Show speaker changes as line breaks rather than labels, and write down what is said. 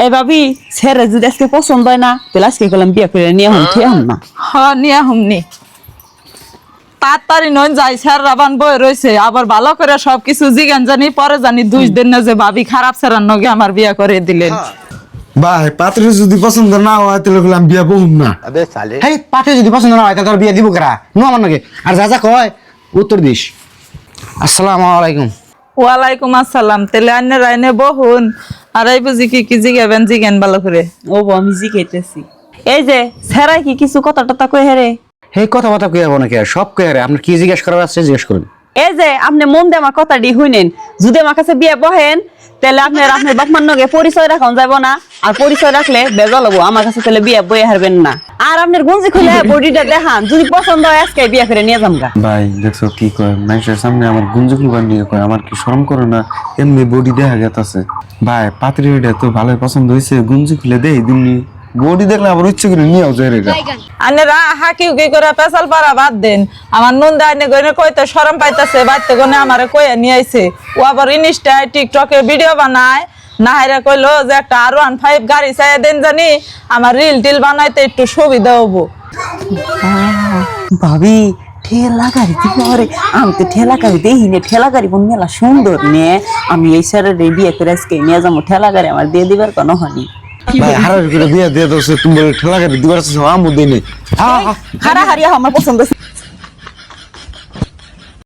এই ভাবি ছেড়ে যদি আজকে পছন্দ হয় না তাহলে আজকে গেলাম বিয়ে করে নিয়ে হম ঠিক না?
নিয়া হুমনি তাড়াতাড়ি নয় যাই স্যার রাবান বই রয়েছে আবার ভালো করে সবকিছু জিগান জানি পরে জানি 2 দিন না যে ভাবি খারাপ স্যারার নগে আমার বিয়ে করে দিলেন।
ভাই পাত্রে যদি পছন্দ না হয় তাহলে বললাম বিয়া বহুম না।
হেই পাতে যদি পছন্দ না হয় তাহলে বিয়ে দিব কারা নো আমার নাকি আর যা যা কয় উত্তর দিস। আসসালামু আলাইকুম।
ওয়ালাইকুম আসসালাম। তাহলে আন্নে রাইনে বহুন আর এই বুঝি কি জিগাবেন জিগান ভালো করে।
ও আমি জিগাইতেছি এই যে ছেড়াই কি কিছু কথা টথা কই হেরে?
হেই কথা কথা কই যাবো নাকি সব কই আরে আপনি কি জিজ্ঞেস করার আছে জিজ্ঞেস করুন।
এই যে আপনি মন দিয়ে আমার কথাটি শুনেন, যদি আমার কাছে বিয়ে বহেন তাহলে আপনার বাপ মার নগে পরিচয় রাখন যাব না, আর পরিচয় রাখলে বেজাল হবো আমার কাছে, তাহলে বিয়ে বয়ে হারবেন না। আর আপনার গুঞ্জি খুলে বডিটা দেখান, যদি পছন্দ হয় আজকে বিয়ে করে নিয়ে যামগা।
ভাই দেখছো কি কয় মানুষের সামনে আমার গুঞ্জু খুলবার নিয়ে কয়, আমার কি শরম করে না? এমনি বডি দেখা গেছে। ভাই পাত্রীটা তো ভালোই পছন্দ হয়েছে, গুঞ্জু খুলে দেই দিমনি, বডি দেখলে আবার ইচ্ছে করে নিয়েও যায় রে।
আন্নেরা হাকি উকি করে পেশাল পাড়া বাদ দেন। আমার নুন দাইনে গইনে কইতে শরম পাইতাছে, বাইতে গনে আমারে কইয়া নিয়ে আইছে। ও আবার ইনস্টায় টিকটকে ভিডিও বানায়, নাহাইরা কইলো যে একটা R15 গাড়ি চাইয়া দেন জানি, আমার রিল টিল বানাইতে একটু সুবিধা হবো।
ভাবি ঠেলা গাড়ি কি করে? আমি তো ঠেলা গাড়ি দেখিনি, ঠেলা গাড়ি বোন মেলা সুন্দর নে, আমি এই স্যারের বিয়ে করে আজকে নিয়ে যাবো। ঠেলা গাড়ি আমার দিয়ে দিবার কোনো হয়নি।
ভাই হারার করে বিয়া দিয়ে দোছে, তুমি বলে ঠেলা গাড়ি দিবার আছে আমু দেই নি।
হারা হারিয়া আমার পছন্দ।